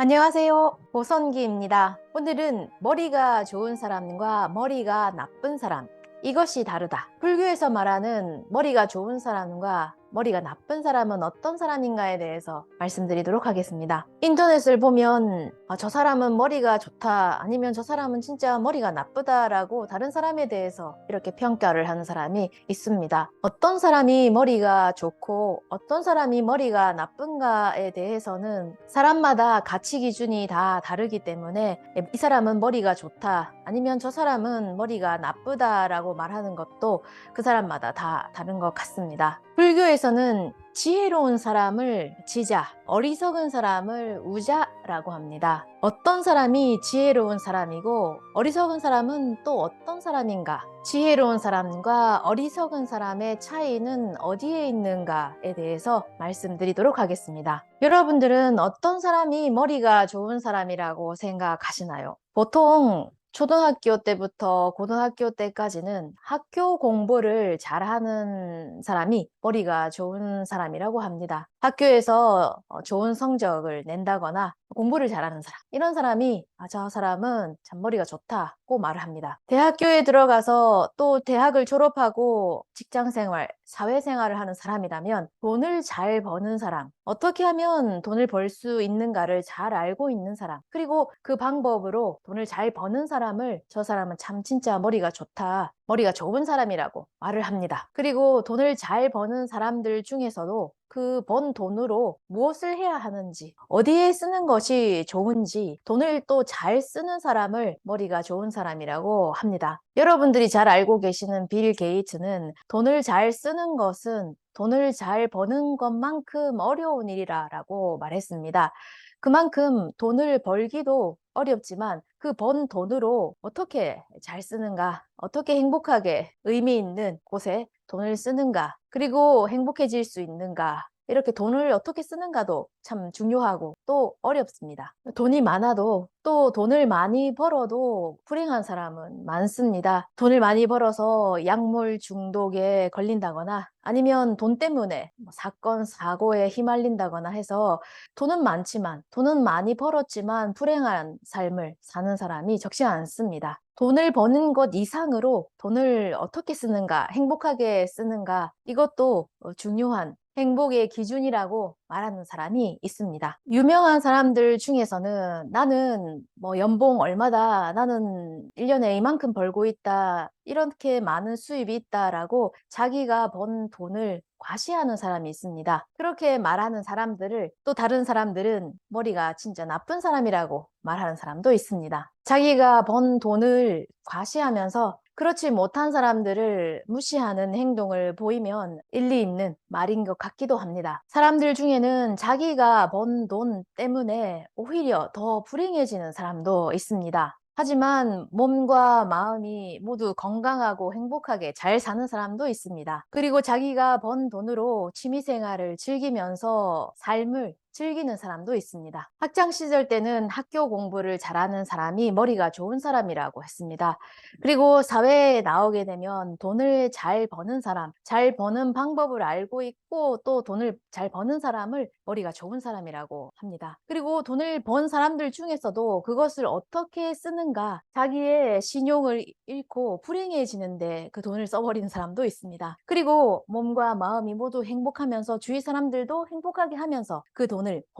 안녕하세요. 보선기입니다. 오늘은 머리가 좋은 사람과 머리가 나쁜 사람, 이것이 다르다. 불교에서 말하는 머리가 좋은 사람과 머리가 나쁜 사람은 어떤 사람인가에 대해서 말씀드리도록 하겠습니다. 인터넷을 보면 저 사람은 머리가 좋다, 아니면 저 사람은 진짜 머리가 나쁘다라고 다른 사람에 대해서 이렇게 평가를 하는 사람이 있습니다. 어떤 사람이 머리가 좋고 어떤 사람이 머리가 나쁜가에 대해서는 사람마다 가치 기준이 다 다르기 때문에 이 사람은 머리가 좋다, 아니면 저 사람은 머리가 나쁘다라고 말하는 것도 그 사람마다 다 다른 것 같습니다. 불교에서는 지혜로운 사람을 지자, 어리석은 사람을 우자라고 합니다. 어떤 사람이 지혜로운 사람이고 어리석은 사람은 또 어떤 사람인가? 지혜로운 사람과 어리석은 사람의 차이는 어디에 있는가에 대해서 말씀드리도록 하겠습니다. 여러분들은 어떤 사람이 머리가 좋은 사람이라고 생각하시나요? 보통 초등학교 때부터 고등학교 때까지는 학교 공부를 잘하는 사람이 머리가 좋은 사람이라고 합니다. 학교에서 좋은 성적을 낸다거나 공부를 잘하는 사람, 이런 사람이 저 사람은 참 머리가 좋다고 말을 합니다. 대학교에 들어가서 또 대학을 졸업하고 직장생활, 사회생활을 하는 사람이라면 돈을 잘 버는 사람, 어떻게 하면 돈을 벌 수 있는가를 잘 알고 있는 사람, 그리고 그 방법으로 돈을 잘 버는 사람을 저 사람은 참 진짜 머리가 좋다, 머리가 좋은 사람이라고 말을 합니다. 그리고 돈을 잘 버는 사람들 중에서도 그 번 돈으로 무엇을 해야 하는지, 어디에 쓰는 것이 좋은지, 돈을 또 잘 쓰는 사람을 머리가 좋은 사람이라고 합니다. 여러분들이 잘 알고 계시는 빌 게이츠는 돈을 잘 쓰는 것은 돈을 잘 버는 것만큼 어려운 일이라고 말했습니다. 그만큼 돈을 벌기도 어렵지만 그 번 돈으로 어떻게 잘 쓰는가, 어떻게 행복하게 의미 있는 곳에 돈을 쓰는가, 그리고 행복해질 수 있는가, 이렇게 돈을 어떻게 쓰는가도 참 중요하고 또 어렵습니다. 돈이 많아도 또 돈을 많이 벌어도 불행한 사람은 많습니다. 돈을 많이 벌어서 약물 중독에 걸린다거나 아니면 돈 때문에 사건, 사고에 휘말린다거나 해서 돈은 많지만, 돈은 많이 벌었지만 불행한 삶을 사는 사람이 적지 않습니다. 돈을 버는 것 이상으로 돈을 어떻게 쓰는가, 행복하게 쓰는가, 이것도 중요한 행복의 기준이라고 말하는 사람이 있습니다. 유명한 사람들 중에서는 나는 연봉 얼마다, 나는 1년에 이만큼 벌고 있다, 이렇게 많은 수입이 있다라고 자기가 번 돈을 과시하는 사람이 있습니다. 그렇게 말하는 사람들을 또 다른 사람들은 머리가 진짜 나쁜 사람이라고 말하는 사람도 있습니다. 자기가 번 돈을 과시하면서 그렇지 못한 사람들을 무시하는 행동을 보이면 일리 있는 말인 것 같기도 합니다. 사람들 중에는 자기가 번 돈 때문에 오히려 더 불행해지는 사람도 있습니다. 하지만 몸과 마음이 모두 건강하고 행복하게 잘 사는 사람도 있습니다. 그리고 자기가 번 돈으로 취미생활을 즐기면서 삶을 즐기는 사람도 있습니다. 학창 시절 때는 학교 공부를 잘하는 사람이 머리가 좋은 사람이라고 했습니다. 그리고 사회에 나오게 되면 돈을 잘 버는 사람, 잘 버는 방법을 알고 있고 또 돈을 잘 버는 사람을 머리가 좋은 사람이라고 합니다. 그리고 돈을 번 사람들 중에서도 그것을 어떻게 쓰는가, 자기의 신용을 잃고 불행해지는데 그 돈을 써버리는 사람도 있습니다. 그리고 몸과 마음이 모두 행복하면서 주위 사람들도 행복하게 하면서 그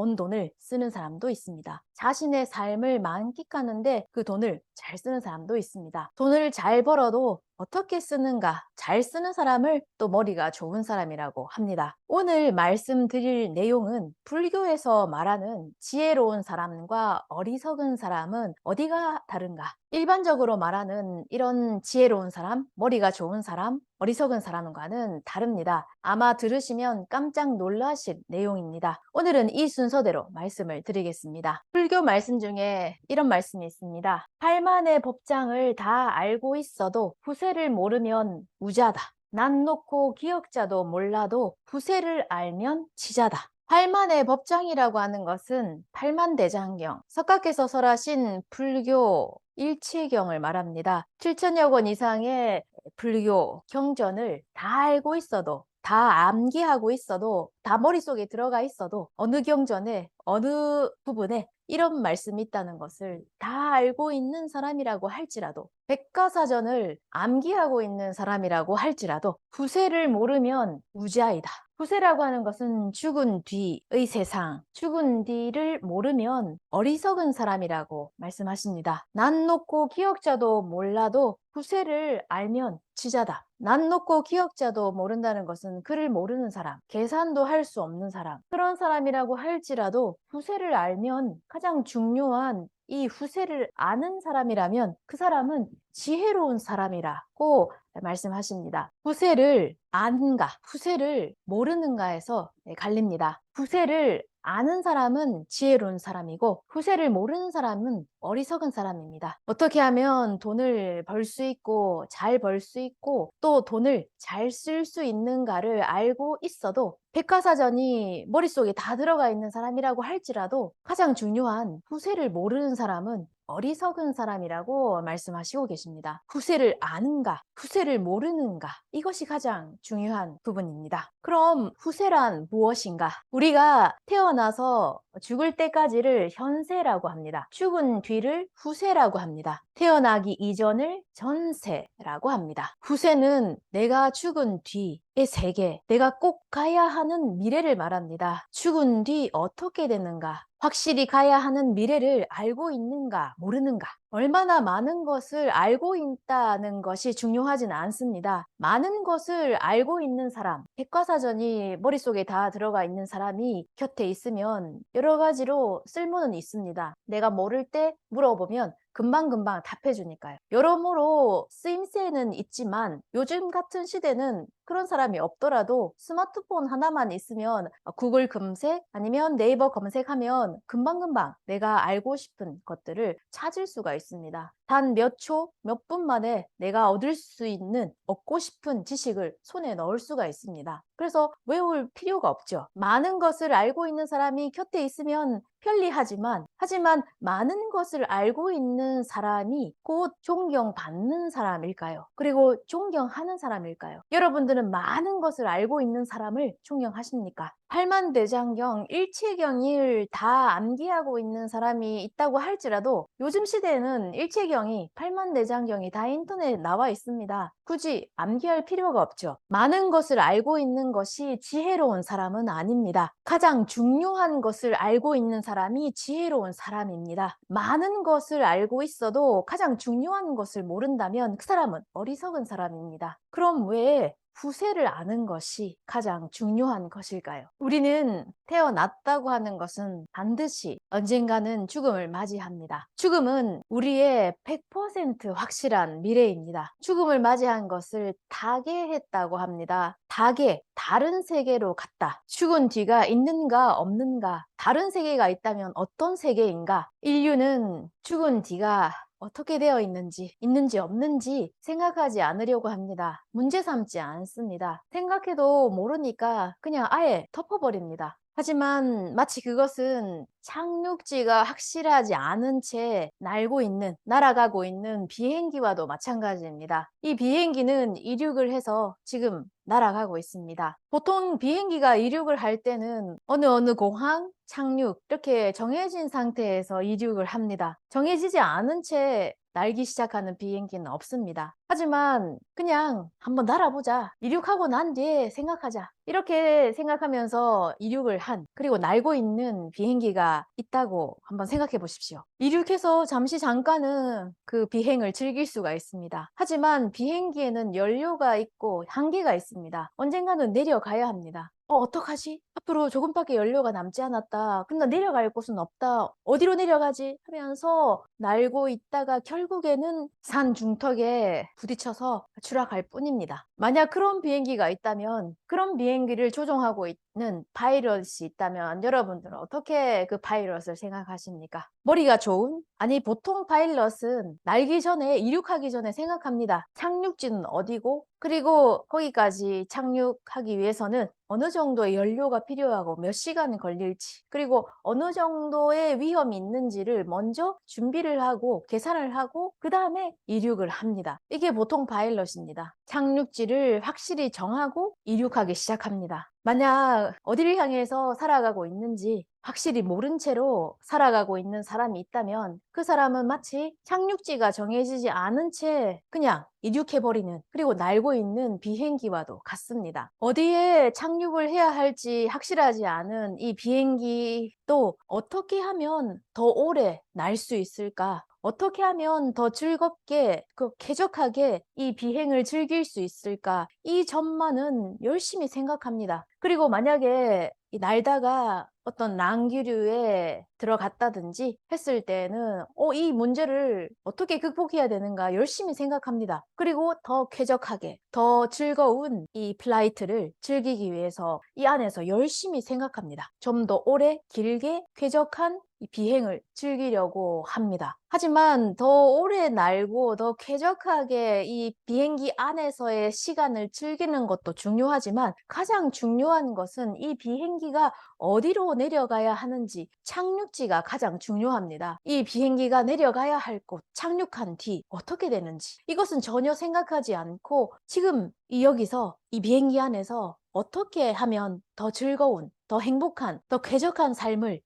번 돈을 쓰는 사람도 있습니다. 자신의 삶을 만끽하는데 그 돈을 잘 쓰는 사람도 있습니다. 돈을 잘 벌어도 어떻게 쓰는가, 잘 쓰는 사람을 또 머리가 좋은 사람이라고 합니다. 오늘 말씀드릴 내용은 불교에서 말하는 지혜로운 사람과 어리석은 사람은 어디가 다른가? 일반적으로 말하는 이런 지혜로운 사람, 머리가 좋은 사람, 어리석은 사람과는 다릅니다. 아마 들으시면 깜짝 놀라실 내용입니다. 오늘은 이 순서대로 말씀을 드리겠습니다. 불교 말씀 중에 이런 말씀이 있습니다. 팔만의 법장을 다 알고 있어도 부세를 모르면 우자다. 난 놓고 기억자도 몰라도 부세를 알면 지자다. 팔만의 법장이라고 하는 것은 팔만대장경, 석가께서 설하신 불교 일체경을 말합니다. 7천여 권 이상의 불교 경전을 다 알고 있어도 다 암기하고 있어도, 다 머릿속에 들어가 있어도 어느 경전에 어느 부분에 이런 말씀이 있다는 것을 다 알고 있는 사람이라고 할지라도, 백과사전을 암기하고 있는 사람이라고 할지라도 후세를 모르면 무자이다. 후세라고 하는 것은 죽은 뒤의 세상, 죽은 뒤를 모르면 어리석은 사람이라고 말씀하십니다. 난 놓고 기억자도 몰라도 후세를 알면 지자다. 난 놓고 기억자도 모른다는 것은 글을 모르는 사람, 계산도 할 수 없는 사람, 그런 사람이라고 할지라도 후세를 알면, 가장 중요한 이 후세를 아는 사람이라면 그 사람은 지혜로운 사람이라고 말씀하십니다. 후세를 아는가, 후세를 모르는가에서 갈립니다. 후세를 아는 사람은 지혜로운 사람이고 후세를 모르는 사람은 어리석은 사람입니다. 어떻게 하면 돈을 벌 수 있고 잘 벌 수 있고 또 돈을 잘 쓸 수 있는가를 알고 있어도, 백과사전이 머릿속에 다 들어가 있는 사람이라고 할지라도 가장 중요한 후세를 모르는 사람은 어리석은 사람이라고 말씀하시고 계십니다. 후세를 아는가, 후세를 모르는가, 이것이 가장 중요한 부분입니다. 그럼 후세란 무엇인가? 우리가 태어나서 죽을 때까지를 현세라고 합니다. 죽은 뒤를 후세라고 합니다. 태어나기 이전을 전세라고 합니다. 후세는 내가 죽은 뒤의 세계, 내가 꼭 가야 하는 미래를 말합니다. 죽은 뒤 어떻게 되는가, 확실히 가야 하는 미래를 알고 있는가 모르는가, 얼마나 많은 것을 알고 있다는 것이 중요하진 않습니다. 많은 것을 알고 있는 사람, 백과사전이 머릿속에 다 들어가 있는 사람이 곁에 있으면 여러 가지로 쓸모는 있습니다. 내가 모를 때 물어보면 금방금방 답해주니까요. 여러모로 쓰임새는 있지만 요즘 같은 시대는 그런 사람이 없더라도 스마트폰 하나만 있으면 구글 검색 아니면 네이버 검색하면 금방금방 내가 알고 싶은 것들을 찾을 수가 있습니다. 단 몇 초, 몇 분 만에 내가 얻을 수 있는, 얻고 싶은 지식을 손에 넣을 수가 있습니다. 그래서 외울 필요가 없죠. 많은 것을 알고 있는 사람이 곁에 있으면 편리하지만, 하지만 많은 것을 알고 있는 사람이 곧 존경받는 사람일까요? 그리고 존경하는 사람일까요? 여러분들은 많은 것을 알고 있는 사람을 존경하십니까? 팔만대장경, 일체경을 다 암기하고 있는 사람이 있다고 할지라도 요즘 시대에는 일체경이, 팔만대장경이 다 인터넷에 나와 있습니다. 굳이 암기할 필요가 없죠. 많은 것을 알고 있는 것이 지혜로운 사람은 아닙니다. 가장 중요한 것을 알고 있는 사람이 지혜로운 사람입니다. 많은 것을 알고 있어도 가장 중요한 것을 모른다면 그 사람은 어리석은 사람입니다. 그럼 왜 후세를 아는 것이 가장 중요한 것일까요? 우리는 태어났다고 하는 것은 반드시 언젠가는 죽음을 맞이합니다. 죽음은 우리의 100% 확실한 미래입니다. 죽음을 맞이한 것을 다계했다고 합니다. 다계, 다른 세계로 갔다. 죽은 뒤가 있는가 없는가, 다른 세계가 있다면 어떤 세계인가? 인류는 죽은 뒤가 어떻게 되어 있는지 없는지 생각하지 않으려고 합니다. 문제 삼지 않습니다. 생각해도 모르니까 그냥 아예 덮어버립니다. 하지만 마치 그것은 착륙지가 확실하지 않은 채 날아가고 있는 비행기와도 마찬가지입니다. 이 비행기는 이륙을 해서 지금 날아가고 있습니다. 보통 비행기가 이륙을 할 때는 어느 공항, 착륙 이렇게 정해진 상태에서 이륙을 합니다. 정해지지 않은 채 날기 시작하는 비행기는 없습니다. 하지만 그냥 한번 날아보자, 이륙하고 난 뒤에 생각하자, 이렇게 생각하면서 이륙을 그리고 날고 있는 비행기가 있다고 한번 생각해 보십시오. 이륙해서 잠깐은 그 비행을 즐길 수가 있습니다. 하지만 비행기에는 연료가 있고 한계가 있습니다. 언젠가는 내려가야 합니다. 어떡하지? 앞으로 조금밖에 연료가 남지 않았다. 근데 내려갈 곳은 없다. 어디로 내려가지? 하면서 날고 있다가 결국에는 산 중턱에 부딪혀서 추락할 뿐입니다. 만약 그런 비행기가 있다면, 그런 비행기를 조종하고 있는 파이럿이 있다면 여러분들은 어떻게 그 파이럿을 생각하십니까? 머리가 좋은? 아니, 보통 파일럿은 날기 전에, 이륙하기 전에 생각합니다. 착륙지는 어디고 그리고 거기까지 착륙하기 위해서는 어느 정도의 연료가 필요하고 몇 시간 걸릴지, 그리고 어느 정도의 위험이 있는지를 먼저 준비를 하고 계산을 하고 그 다음에 이륙을 합니다. 이게 보통 파일럿입니다. 착륙지를 확실히 정하고 이륙하기 시작합니다. 만약 어디를 향해서 살아가고 있는지 확실히 모른 채로 살아가고 있는 사람이 있다면 그 사람은 마치 착륙지가 정해지지 않은 채 그냥 이륙해버리는, 그리고 날고 있는 비행기와도 같습니다. 어디에 착륙을 해야 할지 확실하지 않은 이 비행기도 어떻게 하면 더 오래 날 수 있을까? 어떻게 하면 더 즐겁게, 쾌적하게 이 비행을 즐길 수 있을까? 이 점만은 열심히 생각합니다. 그리고 만약에 날다가 어떤 난기류에 들어갔다든지 했을 때는 이 문제를 어떻게 극복해야 되는가 열심히 생각합니다. 그리고 더 쾌적하게, 더 즐거운 이 플라이트를 즐기기 위해서 이 안에서 열심히 생각합니다. 좀 더 오래, 길게, 쾌적한 이 비행을 즐기려고 합니다. 하지만 더 오래 날고 더 쾌적하게 이 비행기 안에서의 시간을 즐기는 것도 중요하지만 가장 중요한 것은 이 비행기가 어디로 내려가야 하는지, 착륙지가 가장 중요합니다. 이 비행기가 내려가야 할 곳, 착륙한 뒤 어떻게 되는지, 이것은 전혀 생각하지 않고 지금 여기서 이 비행기 안에서 어떻게 하면 더 즐거운, 더 행복한, 더 쾌적한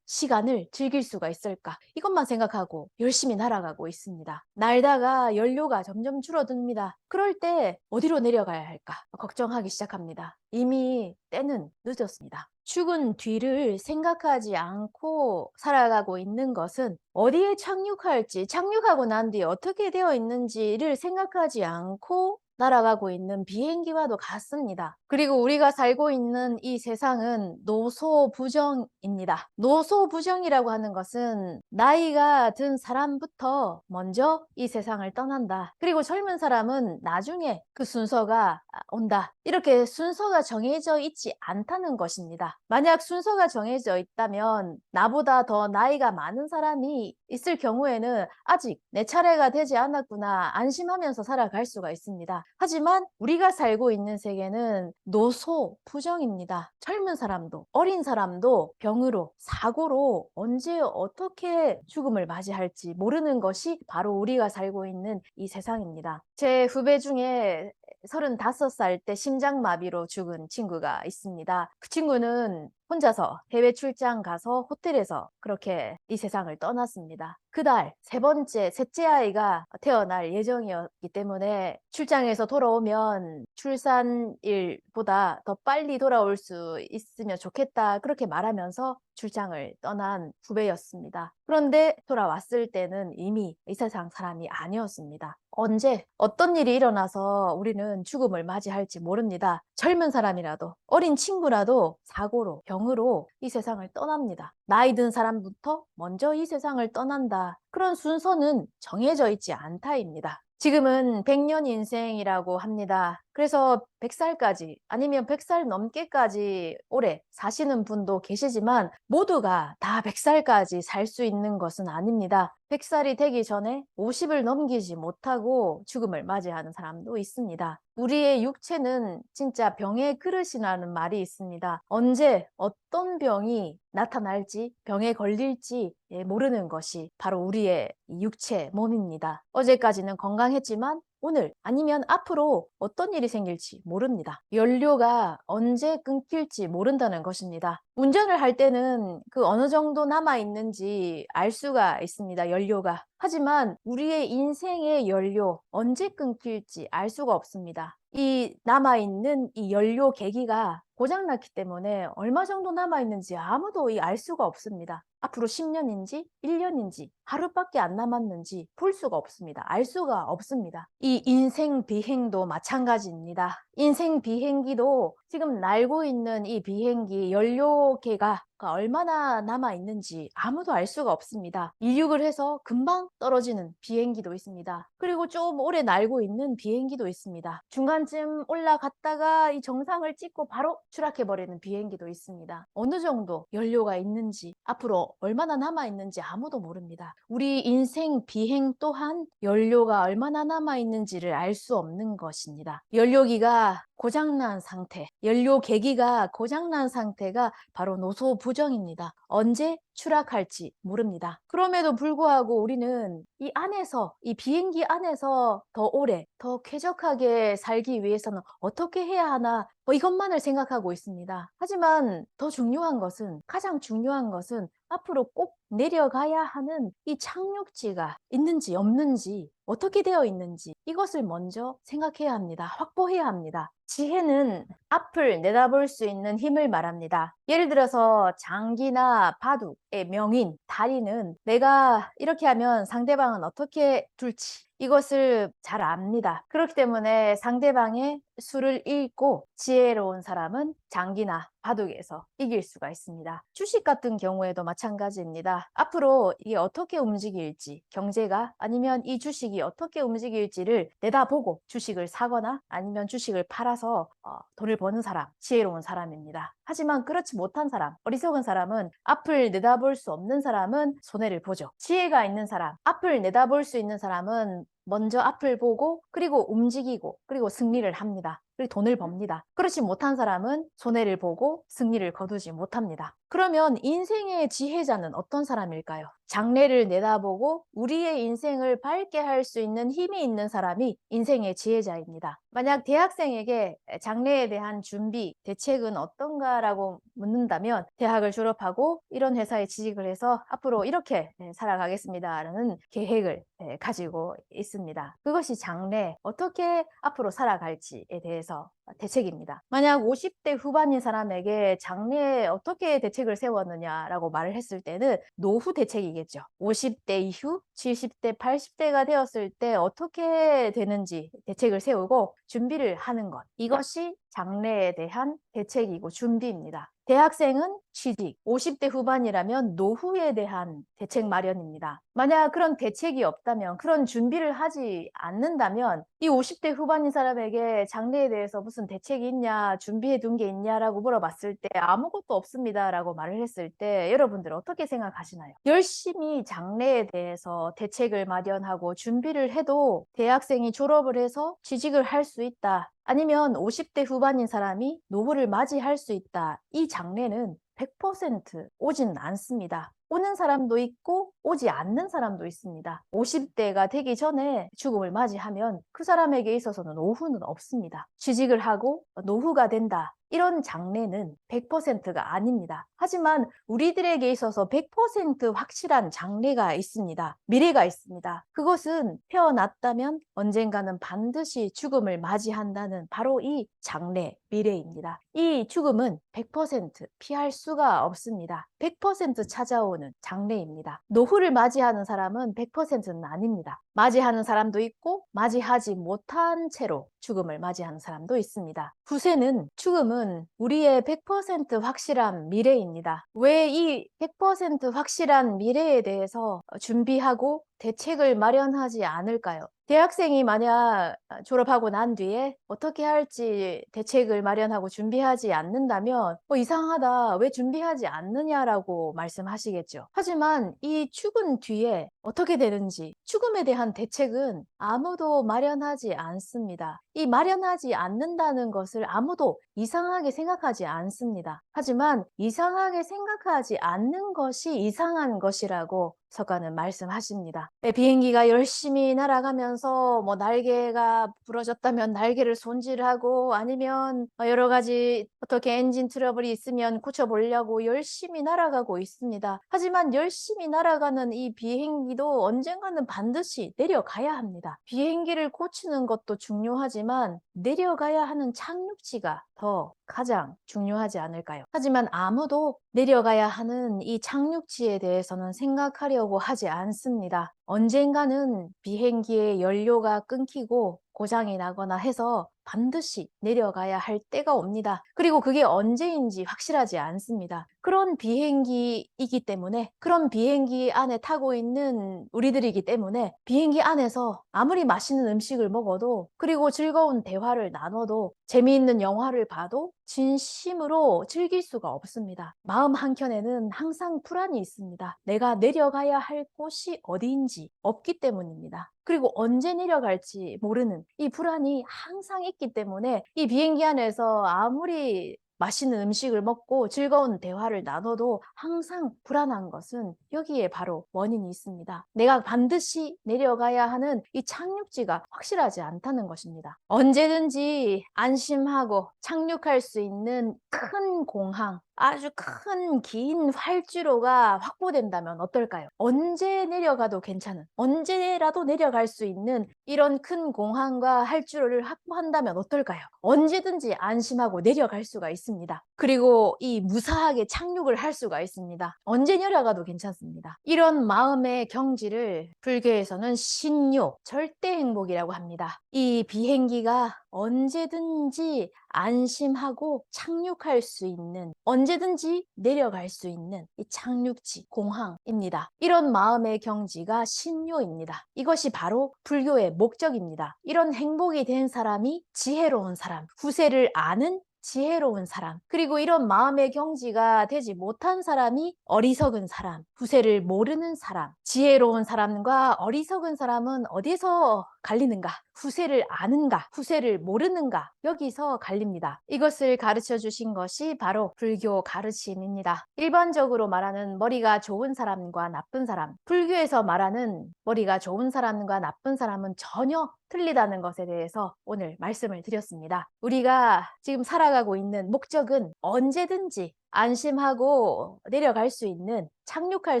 시간을 즐길 수가 있을까? 이것만 생각하고 열심히 날아가고 있습니다. 날다가 연료가 점점 줄어듭니다. 그럴 때 어디로 내려가야 할까? 걱정하기 시작합니다. 이미 때는 늦었습니다. 죽은 뒤를 생각하지 않고 살아가고 있는 것은 어디에 착륙할지, 착륙하고 난 뒤에 어떻게 되어 있는지를 생각하지 않고 날아가고 있는 비행기와도 같습니다. 그리고 우리가 살고 있는 이 세상은 노소부정입니다. 노소부정이라고 하는 것은 나이가 든 사람부터 먼저 이 세상을 떠난다. 그리고 젊은 사람은 나중에 그 순서가 온다. 이렇게 순서가 정해져 있지 않다는 것입니다. 만약 순서가 정해져 있다면 나보다 더 나이가 많은 사람이 있을 경우에는 아직 내 차례가 되지 않았구나 안심하면서 살아갈 수가 있습니다. 하지만 우리가 살고 있는 세계는 노소부정입니다. 젊은 사람도 어린 사람도 병으로, 사고로 언제 어떻게 죽음을 맞이할지 모르는 것이 바로 우리가 살고 있는 이 세상입니다. 제 후배 중에 35살 때 심장마비로 죽은 친구가 있습니다. 그 친구는 혼자서 해외 출장 가서 호텔에서 그렇게 이 세상을 떠났습니다. 그달 셋째 아이가 태어날 예정이었기 때문에 출장에서 돌아오면 출산일보다 더 빨리 돌아올 수 있으면 좋겠다 그렇게 말하면서 출장을 떠난 후배였습니다. 그런데 돌아왔을 때는 이미 이 세상 사람이 아니었습니다. 언제 어떤 일이 일어나서 우리는 죽음을 맞이할지 모릅니다. 젊은 사람이라도 어린 친구라도 사고로 병으로 이 세상을 떠납니다. 나이 든 사람부터 먼저 이 세상을 떠난다. 그런 순서는 정해져 있지 않다입니다. 지금은 100년 인생이라고 합니다. 그래서 100살까지 아니면 100살 넘게까지 오래 사시는 분도 계시지만 모두가 다 100살까지 살 수 있는 것은 아닙니다. 100살이 되기 전에 50을 넘기지 못하고 죽음을 맞이하는 사람도 있습니다. 우리의 육체는 진짜 병의 그릇이라는 말이 있습니다. 언제 어떤 병이 나타날지, 병에 걸릴지 모르는 것이 바로 우리의 육체, 몸입니다. 어제까지는 건강했지만 오늘 아니면 앞으로 어떤 일이 생길지 모릅니다. 연료가 언제 끊길지 모른다는 것입니다. 운전을 할 때는 그 어느 정도 남아있는지 알 수가 있습니다. 연료가. 하지만 우리의 인생의 연료 언제 끊길지 알 수가 없습니다. 이 남아있는 이 연료 계기가 고장났기 때문에 얼마 정도 남아있는지 아무도 알 수가 없습니다. 앞으로 10년인지 1년인지 하루밖에 안 남았는지 볼 수가 없습니다. 알 수가 없습니다. 이 인생 비행도 마찬가지입니다. 인생 비행기도 지금 날고 있는 이 비행기 연료계가 얼마나 남아있는지 아무도 알 수가 없습니다. 이륙을 해서 금방 떨어지는 비행기도 있습니다. 그리고 좀 오래 날고 있는 비행기도 있습니다. 중간쯤 올라갔다가 이 정상을 찍고 바로 추락해버리는 비행기도 있습니다. 어느 정도 연료가 있는지, 앞으로 얼마나 남아있는지 아무도 모릅니다. 우리 인생 비행 또한 연료가 얼마나 남아있는지를 알 수 없는 것입니다. 연료기가 고장난 상태, 연료 계기가 고장난 상태가 바로 노소 부정입니다. 언제 추락할지 모릅니다. 그럼에도 불구하고 우리는 이 안에서, 이 비행기 안에서 더 오래, 더 쾌적하게 살기 위해서는 어떻게 해야 하나, 이것만을 생각하고 있습니다. 하지만 더 중요한 것은, 가장 중요한 것은 앞으로 꼭 내려가야 하는 이 착륙지가 있는지 없는지, 어떻게 되어 있는지 이것을 먼저 생각해야 합니다. 확보해야 합니다. 지혜는 앞을 내다볼 수 있는 힘을 말합니다. 예를 들어서 장기나 바둑의 명인, 달인은 내가 이렇게 하면 상대방은 어떻게 둘지 이것을 잘 압니다. 그렇기 때문에 상대방의 수를 읽고 지혜로운 사람은 장기나 바둑에서 이길 수가 있습니다. 주식 같은 경우에도 마찬가지입니다. 앞으로 이게 어떻게 움직일지, 경제가 아니면 이 주식이 어떻게 움직일지를 내다보고 주식을 사거나 아니면 주식을 팔아서 돈을 버는 사람, 지혜로운 사람입니다. 하지만 그렇지 못한 사람, 어리석은 사람은 앞을 내다볼 수 없는 사람은 손해를 보죠. 지혜가 있는 사람, 앞을 내다볼 수 있는 사람은 먼저 앞을 보고 그리고 움직이고 그리고 승리를 합니다. 그리고 돈을 법니다. 그렇지 못한 사람은 손해를 보고 승리를 거두지 못합니다. 그러면 인생의 지혜자는 어떤 사람일까요? 장래를 내다보고 우리의 인생을 밝게 할 수 있는 힘이 있는 사람이 인생의 지혜자입니다. 만약 대학생에게 장래에 대한 준비, 대책은 어떤가라고 묻는다면 대학을 졸업하고 이런 회사에 취직을 해서 앞으로 이렇게 살아가겠습니다라는 계획을 가지고 있습니다. 그것이 장래, 어떻게 앞으로 살아갈지에 대해서 대책입니다. 만약 50대 후반인 사람에게 장래에 어떻게 대책을 세웠느냐라고 말을 했을 때는 노후 대책이겠죠. 50대 이후 70대, 80대가 되었을 때 어떻게 되는지 대책을 세우고 준비를 하는 것. 이것이 장래에 대한 대책이고 준비입니다. 대학생은 취직, 50대 후반이라면 노후에 대한 대책 마련입니다. 만약 그런 대책이 없다면, 그런 준비를 하지 않는다면 이 50대 후반인 사람에게 장래에 대해서 무슨 대책이 있냐, 준비해 둔 게 있냐라고 물어봤을 때 아무것도 없습니다라고 말을 했을 때 여러분들 어떻게 생각하시나요? 열심히 장래에 대해서 대책을 마련하고 준비를 해도 대학생이 졸업을 해서 취직을 할 수 있다. 아니면 50대 후반인 사람이 노후를 맞이할 수 있다. 이 장래는 100% 오진 않습니다. 오는 사람도 있고 오지 않는 사람도 있습니다. 50대가 되기 전에 죽음을 맞이하면 그 사람에게 있어서는 노후는 없습니다. 취직을 하고 노후가 된다. 이런 장래는 100%가 아닙니다. 하지만 우리들에게 있어서 100% 확실한 장래가 있습니다. 미래가 있습니다. 그것은 태어났다면 언젠가는 반드시 죽음을 맞이한다는 바로 이 장래, 미래입니다. 이 죽음은 100% 피할 수가 없습니다. 100% 찾아오는 장래입니다. 노후를 맞이하는 사람은 100%는 아닙니다. 맞이하는 사람도 있고 맞이하지 못한 채로 죽음을 맞이하는 사람도 있습니다. 후세는 죽음은 우리의 100% 확실한 미래입니다. 왜 이 100% 확실한 미래에 대해서 준비하고 대책을 마련하지 않을까요? 대학생이 만약 졸업하고 난 뒤에 어떻게 할지 대책을 마련하고 준비하지 않는다면 이상하다, 왜 준비하지 않느냐라고 말씀하시겠죠. 하지만 이 죽은 뒤에 어떻게 되는지, 죽음에 대한 대책은 아무도 마련하지 않습니다. 이 마련하지 않는다는 것을 아무도 이상하게 생각하지 않습니다. 하지만 이상하게 생각하지 않는 것이 이상한 것이라고 서가는 말씀하십니다. 비행기가 열심히 날아가면서 날개가 부러졌다면 날개를 손질하고 아니면 여러 가지 어떻게 엔진 트러블이 있으면 고쳐보려고 열심히 날아가고 있습니다. 하지만 열심히 날아가는 이 비행기도 언젠가는 반드시 내려가야 합니다. 비행기를 고치는 것도 중요하지만 내려가야 하는 착륙지가 더 가장 중요하지 않을까요? 하지만 아무도 내려가야 하는 이 착륙지에 대해서는 생각하려고 하지 않습니다. 언젠가는 비행기의 연료가 끊기고 고장이 나거나 해서 반드시 내려가야 할 때가 옵니다. 그리고 그게 언제인지 확실하지 않습니다. 그런 비행기이기 때문에, 그런 비행기 안에 타고 있는 우리들이기 때문에 비행기 안에서 아무리 맛있는 음식을 먹어도, 그리고 즐거운 대화를 나눠도, 재미있는 영화를 봐도 진심으로 즐길 수가 없습니다. 마음 한켠에는 항상 불안이 있습니다. 내가 내려가야 할 곳이 어디인지 없기 때문입니다. 그리고 언제 내려갈지 모르는 이 불안이 항상 있기 때문에 이 비행기 안에서 아무리 맛있는 음식을 먹고 즐거운 대화를 나눠도 항상 불안한 것은 여기에 바로 원인이 있습니다. 내가 반드시 내려가야 하는 이 착륙지가 확실하지 않다는 것입니다. 언제든지 안심하고 착륙할 수 있는 큰 공항, 아주 큰 긴 활주로가 확보된다면 어떨까요? 언제 내려가도 괜찮은, 언제라도 내려갈 수 있는 이런 큰 공항과 활주로를 확보한다면 어떨까요? 언제든지 안심하고 내려갈 수가 있습니다. 그리고 이 무사하게 착륙을 할 수가 있습니다. 언제 내려가도 괜찮습니다. 이런 마음의 경지를 불교에서는 신요, 절대 행복이라고 합니다. 이 비행기가 언제든지 안심하고 착륙할 수 있는, 언제든지 내려갈 수 있는 이 착륙지, 공항입니다. 이런 마음의 경지가 신요입니다. 이것이 바로 불교의 목적입니다. 이런 행복이 된 사람이 지혜로운 사람, 후세를 아는 지혜로운 사람, 그리고 이런 마음의 경지가 되지 못한 사람이 어리석은 사람, 후세를 모르는 사람. 지혜로운 사람과 어리석은 사람은 어디서 갈리는가? 후세를 아는가? 후세를 모르는가? 여기서 갈립니다. 이것을 가르쳐 주신 것이 바로 불교 가르침입니다. 일반적으로 말하는 머리가 좋은 사람과 나쁜 사람, 불교에서 말하는 머리가 좋은 사람과 나쁜 사람은 전혀 틀리다는 것에 대해서 오늘 말씀을 드렸습니다. 우리가 지금 살아가고 있는 목적은 언제든지 안심하고 내려갈 수 있는, 착륙할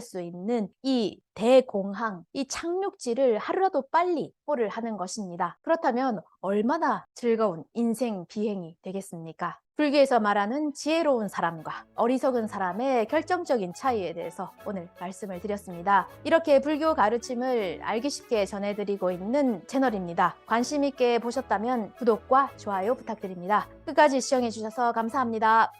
수 있는 이 대공항, 이 착륙지를 하루라도 빨리 확보를 하는 것입니다. 그렇다면 얼마나 즐거운 인생 비행이 되겠습니까? 불교에서 말하는 지혜로운 사람과 어리석은 사람의 결정적인 차이에 대해서 오늘 말씀을 드렸습니다. 이렇게 불교 가르침을 알기 쉽게 전해드리고 있는 채널입니다. 관심 있게 보셨다면 구독과 좋아요 부탁드립니다. 끝까지 시청해 주셔서 감사합니다.